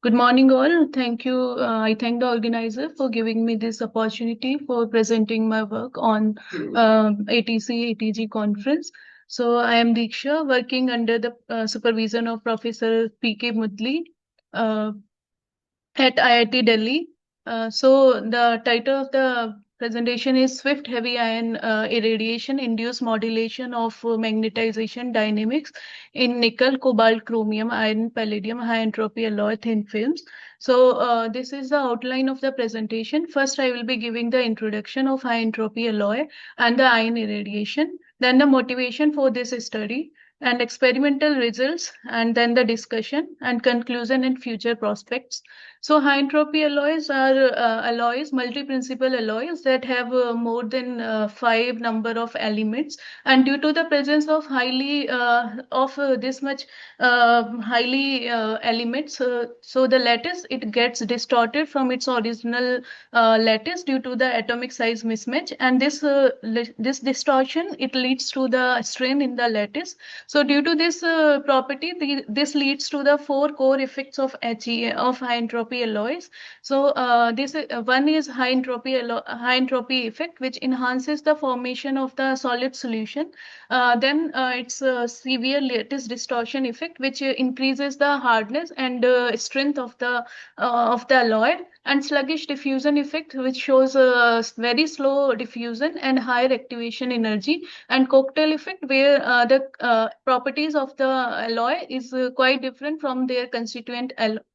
Good morning, all. Thank you. I thank the organizer for giving me this opportunity for presenting my work on AtC-AtG conference. So I am Deeksha, working under the supervision of Professor P.K. Mudli uh, at IIT Delhi. So the title of the presentation is Swift Heavy Ion Irradiation Induced Modulation of Magnetization Dynamics in Nickel, Cobalt, Chromium, Iron, Palladium, High Entropy Alloy Thin Films. So this is the outline of the presentation. First, I will be giving the introduction of high entropy alloy and the ion irradiation, then the motivation for this study, and experimental results, and then the discussion and conclusion and future prospects. So high entropy alloys are alloys, multi-principal alloys that have more than 5 number of elements, and due to the presence of highly of this much highly elements, so the lattice it gets distorted from its original lattice due to the atomic size mismatch, and this distortion it leads to the strain in the lattice. So due to this property, this leads to the 4 core effects of He of high entropy alloys. So this one is high entropy effect, which enhances the formation of the solid solution. Then it's severe lattice distortion effect, which increases the hardness and strength of the alloy, and sluggish diffusion effect, which shows very slow diffusion and higher activation energy, and cocktail effect, where the properties of the alloy is quite different from their constituent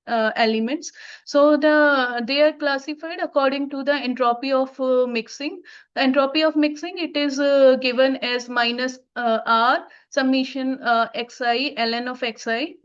elements. So they are classified according to the entropy of mixing. The entropy of mixing it is given as minus R summation xi ln of xi.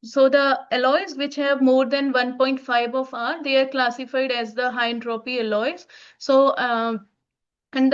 So the alloys which have more than 1.5 of R, they are classified as the high entropy alloys. So and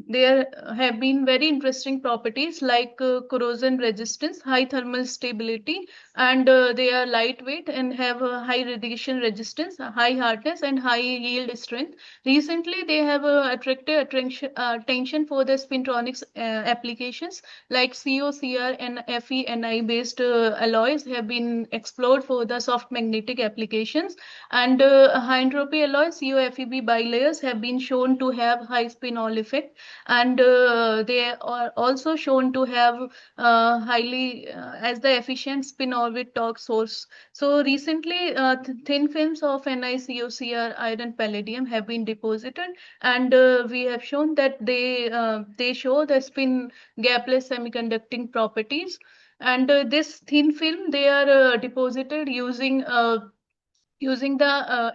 there have been very interesting properties like corrosion resistance, high thermal stability, and they are lightweight and have a high radiation resistance, high hardness, and high yield strength. Recently, they have attracted attention for the spintronics applications like COCR and FE-Ni based alloys have been explored for the soft magnetic applications, and high entropy alloys COFeB bilayers have been shown to have high spin-all effect, and they are also shown to have highly as the efficient spin orbit torque source. So recently, thin films of NiCoCr iron palladium have been deposited, and we have shown that they show the spin gapless semiconducting properties. And this thin film they are deposited using the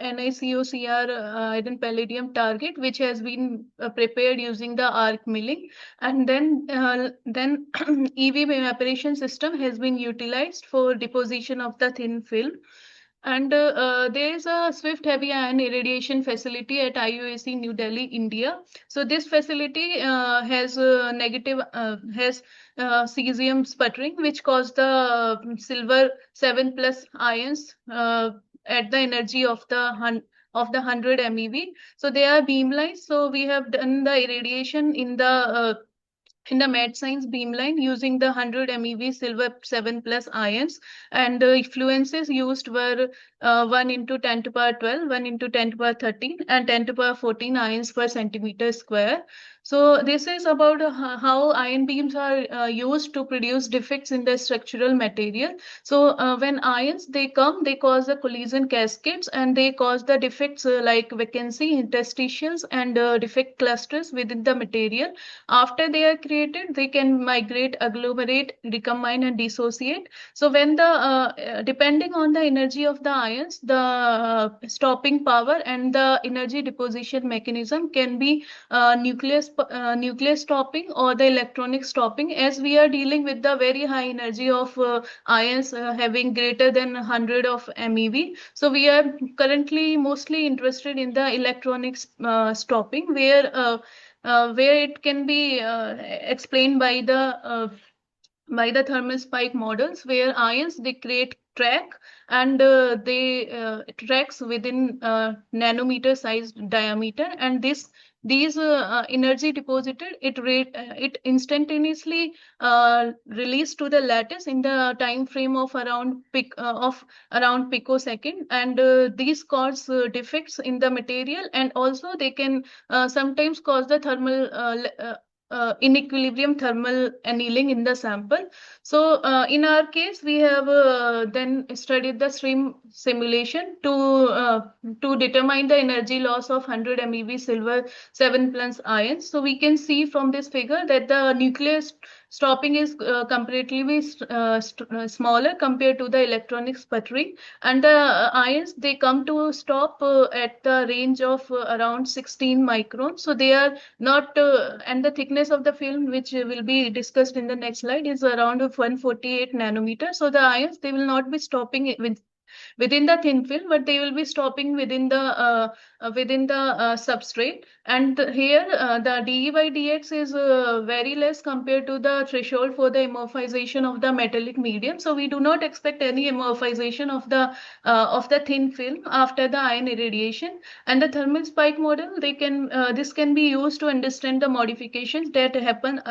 NiCoCr iron palladium target, which has been prepared using the arc milling, and then EV evaporation system has been utilized for deposition of the thin film. And there is a Swift heavy ion irradiation facility at IUAC New Delhi, India. So this facility has cesium sputtering, which caused the silver 7+ ions at the energy of the 100 MeV. So they are beamlines. So we have done the irradiation in the mad science beamline using the 100 MeV silver 7+ ions, and the influences used were 1 into 10 to power 12, 1 into 10 to power 13, and 10 to power 14 ions per centimeter square. So this is about how ion beams are used to produce defects in the structural material. So when ions they come, they cause the collision cascades, and they cause the defects like vacancy, interstitials, and defect clusters within the material. After they are created, they can migrate, agglomerate, recombine, and dissociate. So when depending on the energy of the ions, the stopping power and the energy deposition mechanism can be nucleus stopping or the electronic stopping, as we are dealing with the very high energy of ions having greater than 100 of MeV. So we are currently mostly interested in the electronics stopping, where it can be explained by the thermal spike models, where ions they create track, and they tracks within nanometer sized diameter, and this these energy deposited, it instantaneously released to the lattice in the time frame of around picosecond, and these cause defects in the material, and also they can sometimes cause the thermal inequilibrium thermal annealing in the sample. So in our case, we have then studied the stream simulation to determine the energy loss of 100 MeV silver 7 plus ions. So we can see from this figure that the nucleus stopping is comparatively smaller compared to the electronic sputtering, and the ions, they come to stop at the range of around 16 microns. So they are not, and the thickness of the film, which will be discussed in the next slide, is around 148 nanometers. So the ions, they will not be stopping within the thin film, but they will be stopping within the substrate. And here the dE by dx is very less compared to the threshold for the amorphization of the metallic medium. So we do not expect any amorphization of the thin film after the ion irradiation. And the thermal spike model, this can be used to understand the modifications that happen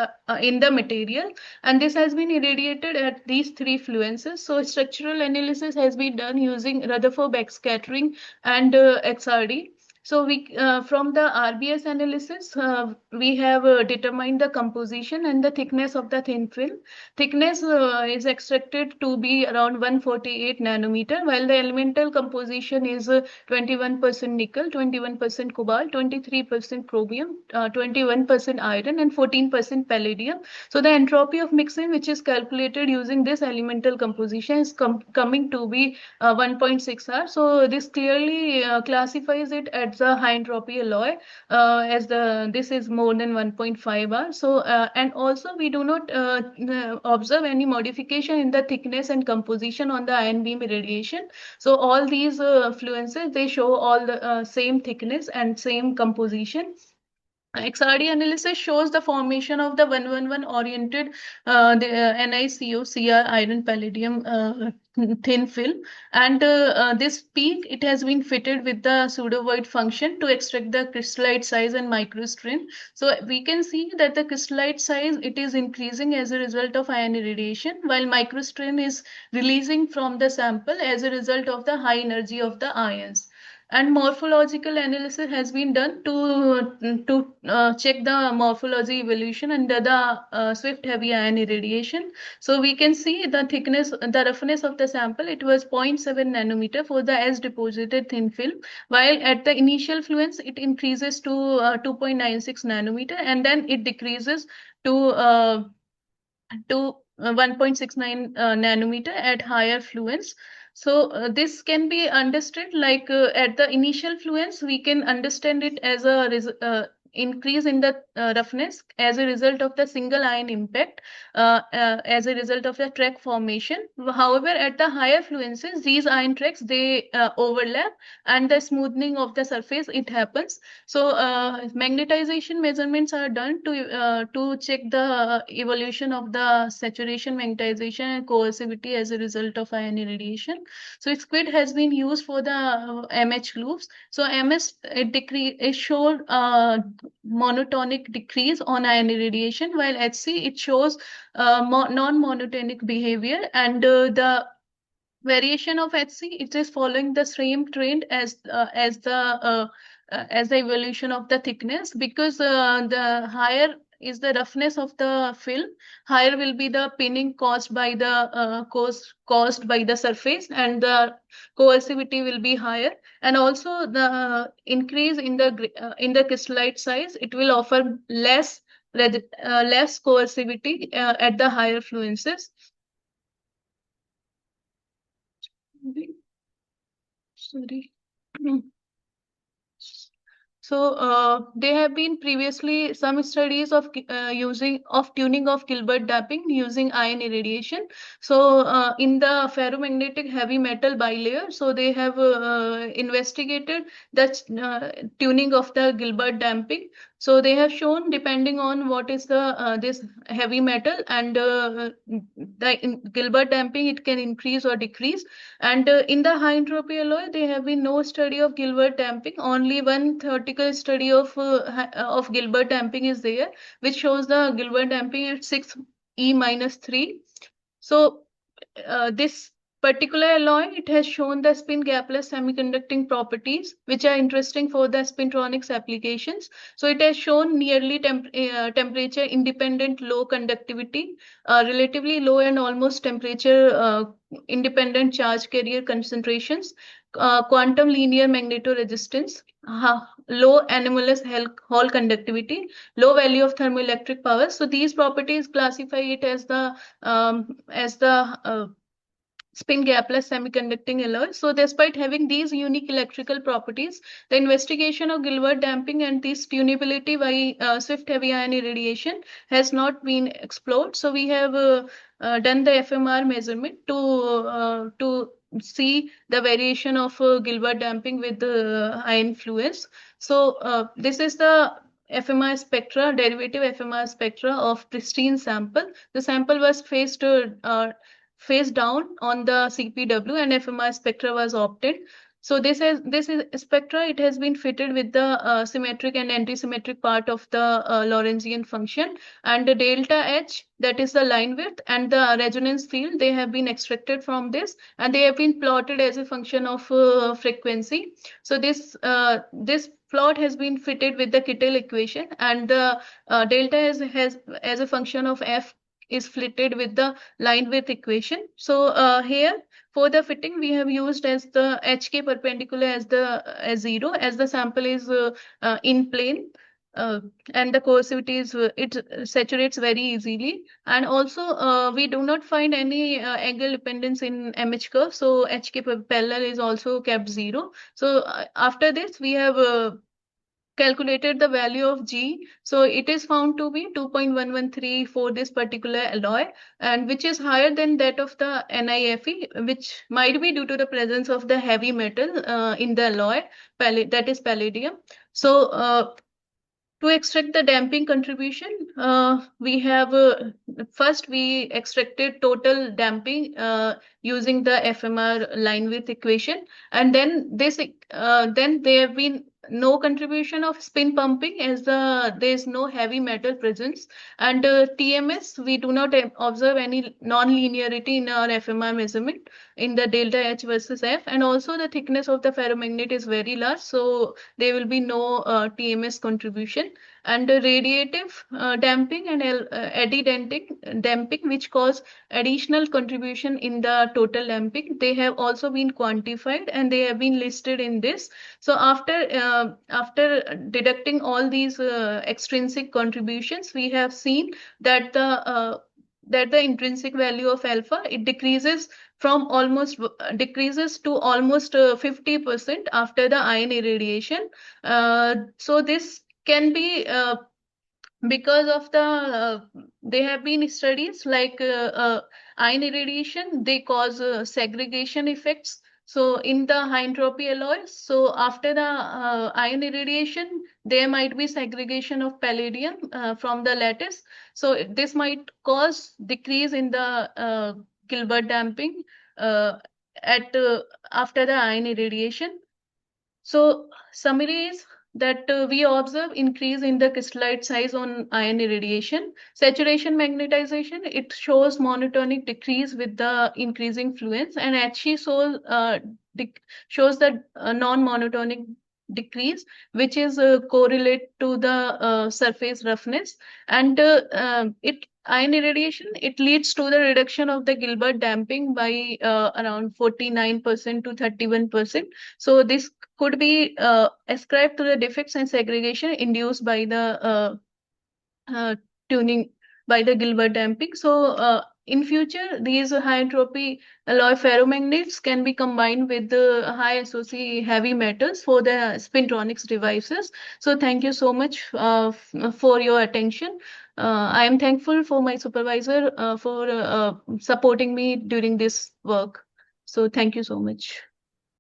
in the material, and this has been irradiated at these three fluences. So structural analysis has been done using Rutherford backscattering and XRD. So from the RBS analysis, we have determined the composition and the thickness of the thin film. Thickness is expected to be around 148 nanometer, while the elemental composition is 21% nickel, 21% cobalt, 23% chromium, 21% iron, and 14% palladium. So the entropy of mixing, which is calculated using this elemental composition, is coming to be 1.6 R. So this clearly classifies it as a high entropy alloy, as this is more than 1.5 R. So and also we do not observe any modification in the thickness and composition on the ion beam irradiation. So all these fluences, they show all the same thickness and same composition. XRD analysis shows the formation of the 111 oriented NiCoCr iron palladium thin film, and this peak, it has been fitted with the pseudo-void function to extract the crystallite size and microstrain. So we can see that the crystallite size, it is increasing as a result of ion irradiation, while microstrain is releasing from the sample as a result of the high energy of the ions. And morphological analysis has been done to check the morphology evolution under the swift heavy ion irradiation. So we can see the thickness, the roughness of the sample, it was 0.7 nanometer for the as deposited thin film, while at the initial fluence it increases to 2.96 nanometer, and then it decreases to 1.69 nanometer at higher fluence. So this can be understood like at the initial fluence, we can understand it as a increase in the roughness as a result of the single ion impact, as a result of the track formation. However, at the higher fluences, these ion tracks, they overlap, and the smoothing of the surface, it happens. So magnetization measurements are done to check the evolution of the saturation, magnetization, and coercivity as a result of ion irradiation. So SQUID has been used for the MH loops. So MS, it showed monotonic decrease on ion irradiation, while HC, it shows non-monotonic behavior, and the variation of HC, it is following the same trend as the evolution of the thickness, because the higher is the roughness of the film, higher will be the pinning caused by the surface, and the coercivity will be higher, and also the increase in the crystallite size, it will offer less coercivity at the higher fluences. Sorry. So there have been previously some studies of tuning of Gilbert damping using ion irradiation. So in the ferromagnetic heavy metal bilayer, so they have investigated the tuning of the Gilbert damping So they have shown, depending on what is the this heavy metal and the Gilbert damping, it can increase or decrease. And in the high entropy alloy, there have been no study of Gilbert damping. Only one theoretical study of Gilbert damping is there, which shows the Gilbert damping at 6E-3. So this particular alloy, it has shown the spin gapless semiconducting properties, which are interesting for the spintronics applications. So it has shown nearly temperature independent low conductivity, relatively low and almost temperature independent charge carrier concentrations, quantum linear magnetoresistance, low anomalous Hall conductivity, low value of thermoelectric power. So these properties classify it as the spin gapless semiconducting alloy. So despite having these unique electrical properties, the investigation of Gilbert damping and this tunability by swift heavy ion irradiation has not been explored. So we have done the FMR measurement to see the variation of Gilbert damping with the ion fluence. So this is the FMR spectra, derivative FMR spectra of pristine sample. The sample was face down on the CPW and FMR spectra was obtained. So this is spectra. It has been fitted with the symmetric and anti-symmetric part of the Lorentzian function, and the delta H, that is the line width, and the resonance field, they have been extracted from this, and they have been plotted as a function of frequency. So this plot has been fitted with the Kittel equation, and the delta has as a function of f is fitted with the line width equation. So here for the fitting, we have used as the HK perpendicular as 0, as the sample is in plane. And the coercivity is it saturates very easily, and also we do not find any angle dependence in MH curve, so HK parallel is also kept 0. So after this, we have calculated the value of G. So it is found to be 2.113 for this particular alloy, and which is higher than that of the NiFe, which might be due to the presence of the heavy metal in the alloy, that is palladium. So to extract the damping contribution, we have first we extracted total damping using the FMR line width equation, and then then there have been no contribution of spin pumping as there is no heavy metal presence, and TMS, we do not observe any non-linearity in our FMR measurement in the delta H versus F, and also the thickness of the ferromagnet is very large, so there will be no TMS contribution. And radiative damping and eddy damping, which cause additional contribution in the total damping, they have also been quantified and they have been listed in this. So after deducting all these extrinsic contributions, we have seen that the intrinsic value of alpha, it decreases to almost 50% after the ion irradiation. So this can be because of the there have been studies like ion irradiation, they cause segregation effects. So in the high entropy alloys, so after the ion irradiation, there might be segregation of palladium from the lattice. So this might cause decrease in the Gilbert damping after the ion irradiation. So summary is that we observe increase in the crystallite size on ion irradiation. Saturation magnetization, it shows monotonic decrease with the increasing fluence, and AtC shows the non-monotonic decrease, which is correlate to the surface roughness. And ion irradiation, it leads to the reduction of the Gilbert damping by around 49% to 31%. So this could be ascribed to the defects and segregation induced by the tuning by the Gilbert damping. So in future, these high entropy alloy ferromagnets can be combined with the high SOC heavy metals for the spintronics devices. So thank you so much for your attention. I am thankful for my supervisor for supporting me during this work. So thank you so much.